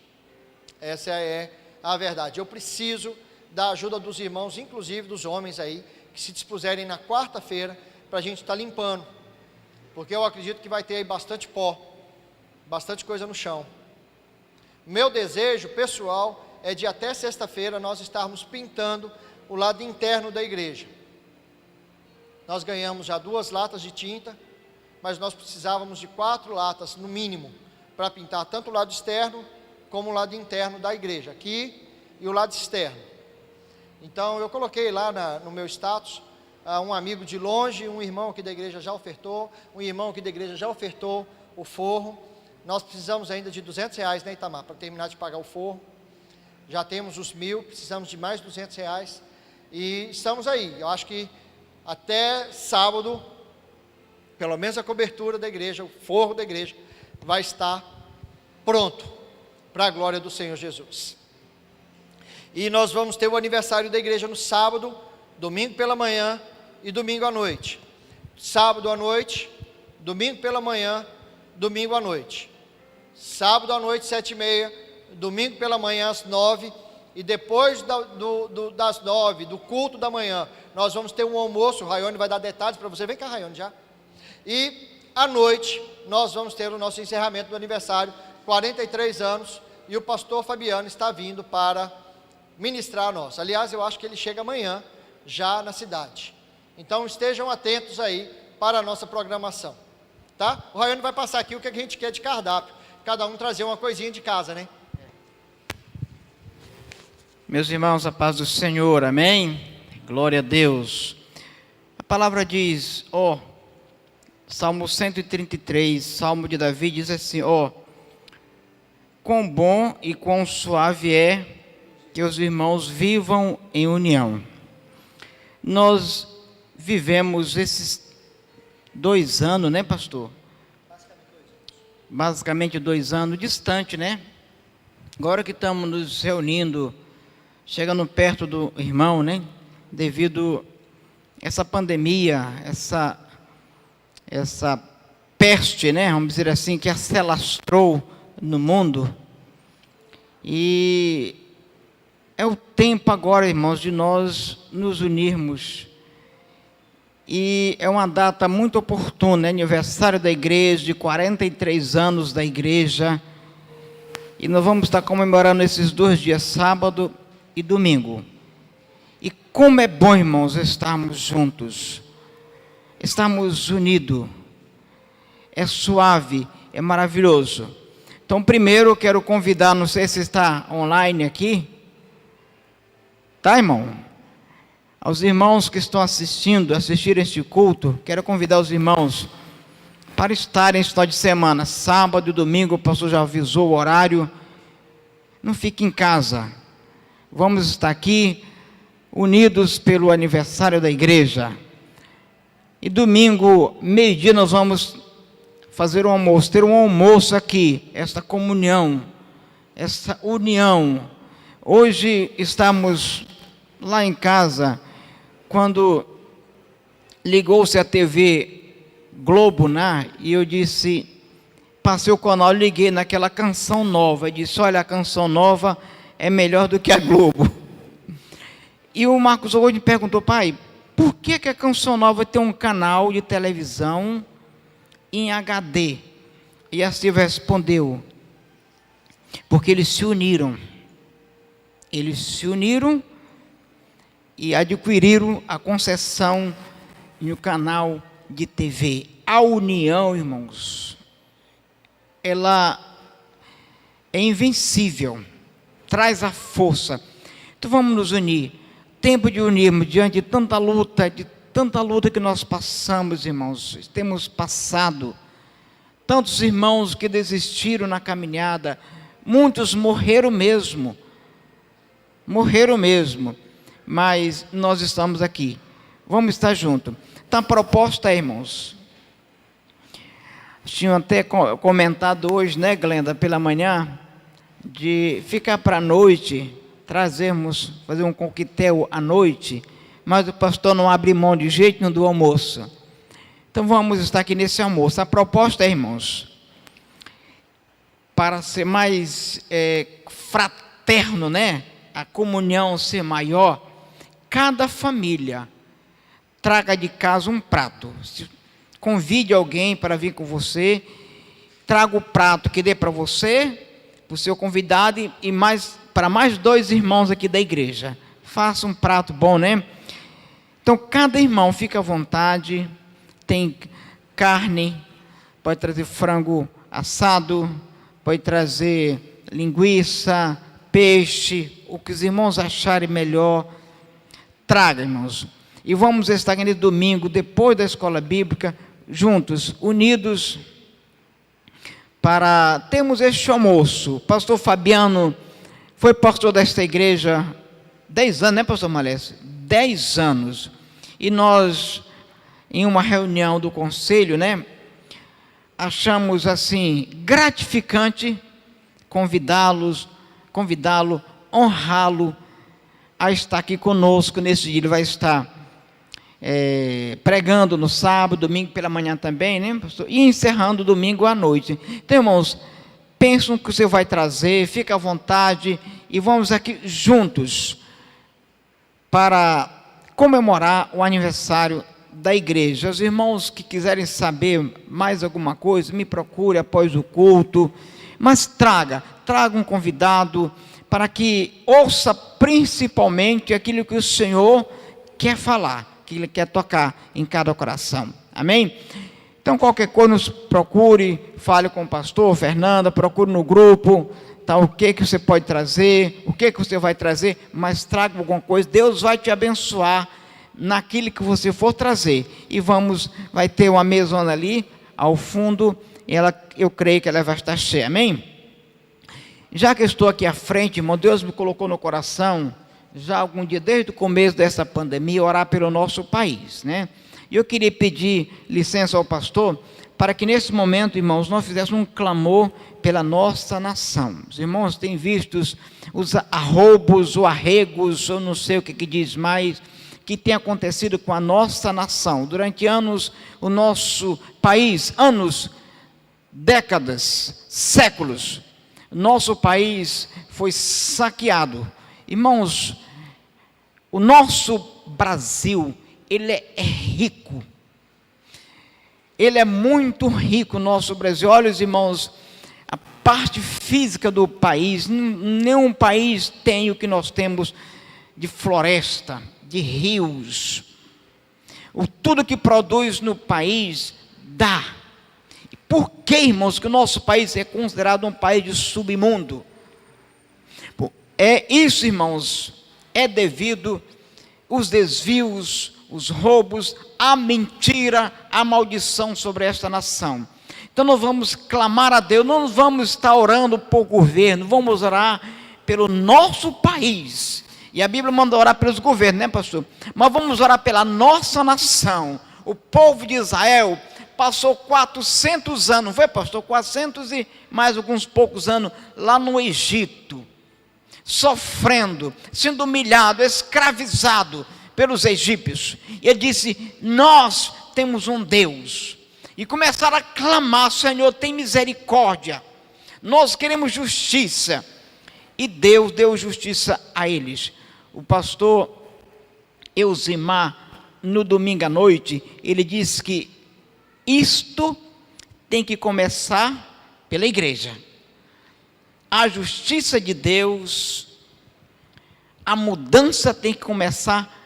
Essa é a verdade. Eu preciso da ajuda dos irmãos, inclusive dos homens aí, que se dispuserem na quarta-feira para a gente estar limpando, porque eu acredito que vai ter aí bastante pó, bastante coisa no chão. Meu desejo pessoal é de até sexta-feira nós estarmos pintando o lado interno da igreja. Nós ganhamos já 2 latas de tinta, mas nós precisávamos de 4 latas no mínimo, para pintar tanto o lado externo como o lado interno da igreja, aqui e o lado externo. Então eu coloquei lá no meu status, um amigo de longe, um irmão aqui da igreja já ofertou, um irmão aqui da igreja já ofertou o forro. Nós precisamos ainda de R$200, né, Itamar, para terminar de pagar o forro. Já temos os 1.000, precisamos de mais R$200, e estamos aí. Eu acho que até sábado, pelo menos a cobertura da igreja, o forro da igreja, vai estar pronto, para a glória do Senhor Jesus. E nós vamos ter o aniversário da igreja no sábado, domingo pela manhã e domingo à noite. Sábado à noite, domingo pela manhã, domingo à noite. Sábado à noite, 7h30, domingo pela manhã, às 9h, e depois das 9h, do culto da manhã, nós vamos ter um almoço. O Raione vai dar detalhes para você. Vem cá, Raione, já. E à noite, nós vamos ter o nosso encerramento do aniversário, 43 anos, e o pastor Fabiano está vindo para ministrar a nós. Aliás, eu acho que ele chega amanhã, já na cidade. Então, estejam atentos aí para a nossa programação, tá? O Raione vai passar aqui o que a gente quer de cardápio. Cada um trazer uma coisinha de casa, né? Meus irmãos, a paz do Senhor, amém? Glória a Deus. A palavra diz, Salmo 133, Salmo de Davi, diz assim, quão bom e quão suave é que os irmãos vivam em união. Nós vivemos esses 2 anos, né, pastor? Basicamente 2 anos, distante, né? Agora que estamos nos reunindo, chegando perto do irmão, né? Devido a essa pandemia, essa peste, né? Vamos dizer assim, que se alastrou no mundo. E é o tempo agora, irmãos, de nós nos unirmos. E é uma data muito oportuna, aniversário da igreja, de 43 anos da igreja. E nós vamos estar comemorando esses 2 dias, sábado e domingo. E como é bom, irmãos, estarmos juntos, estarmos unidos. É suave, é maravilhoso. Então, primeiro eu quero convidar, não sei se está online aqui. Tá, irmão? Aos irmãos que estão assistirem este culto, quero convidar os irmãos para estarem esse final de semana, sábado e domingo. O pastor já avisou o horário. Não fique em casa. Vamos estar aqui, unidos pelo aniversário da igreja. E domingo, meio-dia, nós vamos fazer um almoço, ter um almoço aqui, esta comunhão, essa união. Hoje estamos lá em casa, quando ligou-se a TV Globo, né? E eu disse, passei o canal, liguei naquela canção nova, e disse, olha, a canção nova é melhor do que a Globo. E o Marcos hoje me perguntou, pai, por que a canção nova tem um canal de televisão em HD? E a Silvia respondeu, porque eles se uniram e adquiriram a concessão no canal de TV. A união, irmãos, ela é invencível, traz a força. Então vamos nos unir. Tempo de unirmos diante de tanta luta que nós passamos, irmãos. Temos passado. Tantos irmãos que desistiram na caminhada, muitos morreram mesmo, mas nós estamos aqui. Vamos estar juntos. Então a proposta é, irmãos, tinham até comentado hoje, né, Glenda, pela manhã, de ficar para a noite, fazer um coquetel à noite, mas o pastor não abre mão de jeito nenhum do almoço. Então vamos estar aqui nesse almoço. A proposta é, irmãos, para ser mais fraterno, né, a comunhão ser maior, cada família traga de casa um prato. Convide alguém para vir com você, traga o prato que dê para você, para o seu convidado e para mais 2 irmãos aqui da igreja. Faça um prato bom, né? Então, cada irmão fica à vontade, tem carne, pode trazer frango assado, pode trazer linguiça, peixe, o que os irmãos acharem melhor, traga, irmãos. E vamos estar aqui nesse domingo, depois da escola bíblica, juntos, unidos, para termos este almoço. Pastor Fabiano foi pastor desta igreja 10 anos, né, pastor Malés? 10 anos. E nós, em uma reunião do conselho, né, achamos assim, gratificante convidá-lo, honrá-lo a estar aqui conosco nesse dia. Ele vai estar pregando no sábado, domingo pela manhã também, né, pastor? E encerrando domingo à noite. Então, irmãos, pensam que o Senhor vai trazer, fica à vontade, e vamos aqui juntos para comemorar o aniversário da igreja. Os irmãos que quiserem saber mais alguma coisa, me procure após o culto, mas traga um convidado para que ouça principalmente aquilo que o Senhor quer falar, que Ele quer tocar em cada coração. Amém? Então, qualquer coisa, nos procure, fale com o pastor Fernanda, procure no grupo, tá, o que você pode trazer, o que você vai trazer, mas traga alguma coisa. Deus vai te abençoar naquilo que você for trazer. E vai ter uma mesona ali, ao fundo, e eu creio que ela vai estar cheia. Amém? Já que eu estou aqui à frente, irmão, Deus me colocou no coração, já algum dia, desde o começo dessa pandemia, orar pelo nosso país, né? E eu queria pedir licença ao pastor, para que nesse momento, irmãos, nós fizéssemos um clamor pela nossa nação. Os irmãos têm visto os arroubos, ou arregos, ou não sei o que diz mais, que tem acontecido com a nossa nação. Durante anos, o nosso país, décadas, séculos, nosso país foi saqueado. Irmãos, o nosso Brasil, ele é rico. Ele é muito rico, o nosso Brasil. Olha, os irmãos, a parte física do país, nenhum país tem o que nós temos de floresta, de rios. Tudo que produz no país dá. Por que, irmãos, que o nosso país é considerado um país de submundo? Isso, irmãos, é devido aos desvios, os roubos, a mentira, a maldição sobre esta nação. Então nós vamos clamar a Deus, não vamos estar orando por governo, vamos orar pelo nosso país. E a Bíblia manda orar pelos governos, né, pastor? Mas vamos orar pela nossa nação. O povo de Israel passou 400 anos, não foi, pastor? 400 e mais alguns poucos anos lá no Egito, sofrendo, sendo humilhado, escravizado pelos egípcios. E ele disse: nós temos um Deus. E começaram a clamar: Senhor, tem misericórdia, nós queremos justiça. E Deus deu justiça a eles. O pastor Eusimar, no domingo à noite, ele disse que isto tem que começar pela igreja. A justiça de Deus, a mudança tem que começar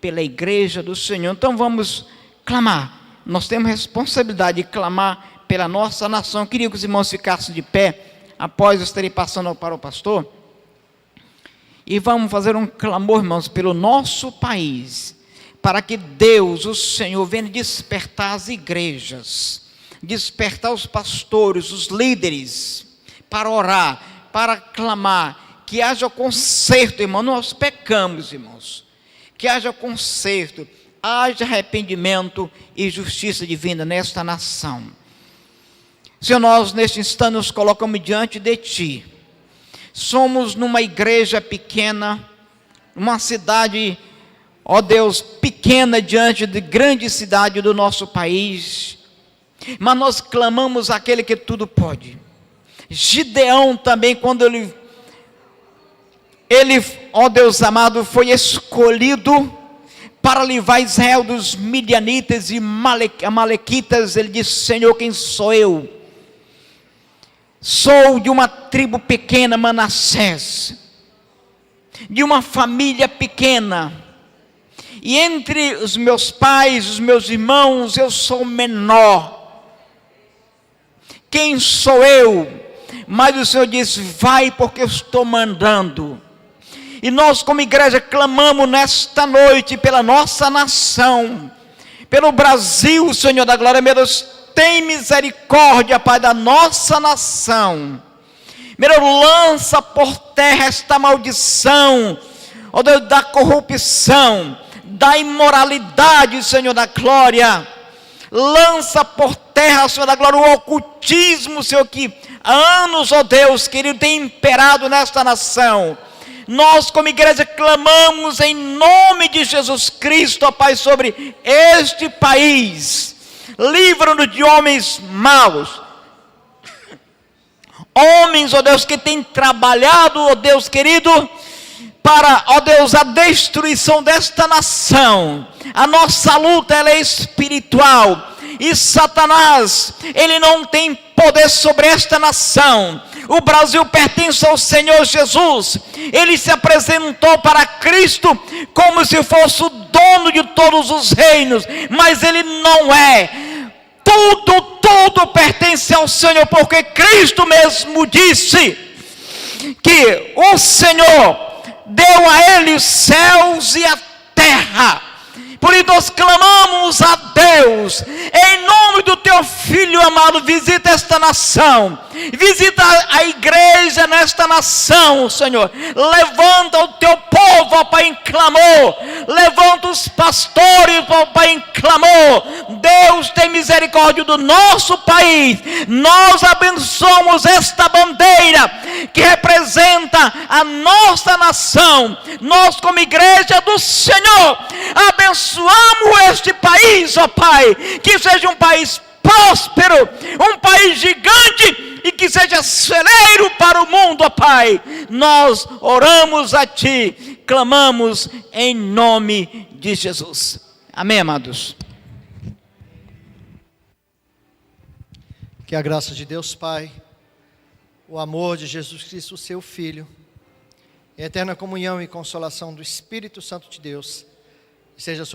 pela igreja do Senhor. Então vamos clamar. Nós temos responsabilidade de clamar pela nossa nação. Eu queria que os irmãos ficassem de pé, após eu estarei passando para o pastor. E vamos fazer um clamor, irmãos, pelo nosso país, para que Deus, o Senhor, venha despertar as igrejas, despertar os pastores, os líderes, para orar, para clamar, que haja conserto, irmão. Nós pecamos, irmãos, que haja conserto, haja arrependimento e justiça divina nesta nação. Senhor, nós neste instante nos colocamos diante de Ti. Somos numa igreja pequena, uma cidade, ó Deus, pequena diante de grande cidade do nosso país, mas nós clamamos àquele que tudo pode. Gideão também, quando ele, ó Deus amado, foi escolhido para livrar Israel dos midianitas e amalequitas, ele disse: Senhor, quem sou eu? Sou de uma tribo pequena, Manassés, de uma família pequena, e entre os meus pais, os meus irmãos, eu sou o menor. Quem sou eu? Mas o Senhor disse: vai, porque eu estou mandando. E nós como igreja clamamos nesta noite pela nossa nação, pelo Brasil, Senhor da glória. Meu Deus, tem misericórdia, Pai, da nossa nação. Meu Deus, lança por terra esta maldição, ó Deus, da corrupção, da imoralidade, Senhor da glória. Lança por terra, Senhor da glória, o ocultismo, Senhor, que há anos, ó Deus querido, tem imperado nesta nação. Nós como igreja clamamos em nome de Jesus Cristo, ó Pai, sobre este país. Livra-nos de homens maus, homens, ó Deus, que têm trabalhado, ó Deus querido, para, ó Deus, a destruição desta nação. A nossa luta, ela é espiritual, e Satanás, ele não tem poder sobre esta nação. O Brasil pertence ao Senhor Jesus. Ele se apresentou para Cristo como se fosse o dono de todos os reinos, mas ele não é. Tudo pertence ao Senhor, porque Cristo mesmo disse que o Senhor deu a ele os céus e a terra. Por isso nós clamamos a Deus, em nome do teu Filho amado, visita esta nação, visita a igreja nesta nação, Senhor. Levanta o teu povo, ó Pai, em clamor. Levanta os pastores, ó Pai, em clamor. Deus, tem misericórdia do nosso país. Nós abençoamos esta bandeira que representa a nossa nação. Nós como igreja do Senhor abençoamos este país, ó Pai, que seja um país próspero, um país gigante, e que seja celeiro para o mundo, ó Pai. Nós oramos a Ti, clamamos em nome de Jesus. Amém, amados? Que a graça de Deus Pai, o amor de Jesus Cristo, seu Filho, e a eterna comunhão e consolação do Espírito Santo de Deus, seja sobre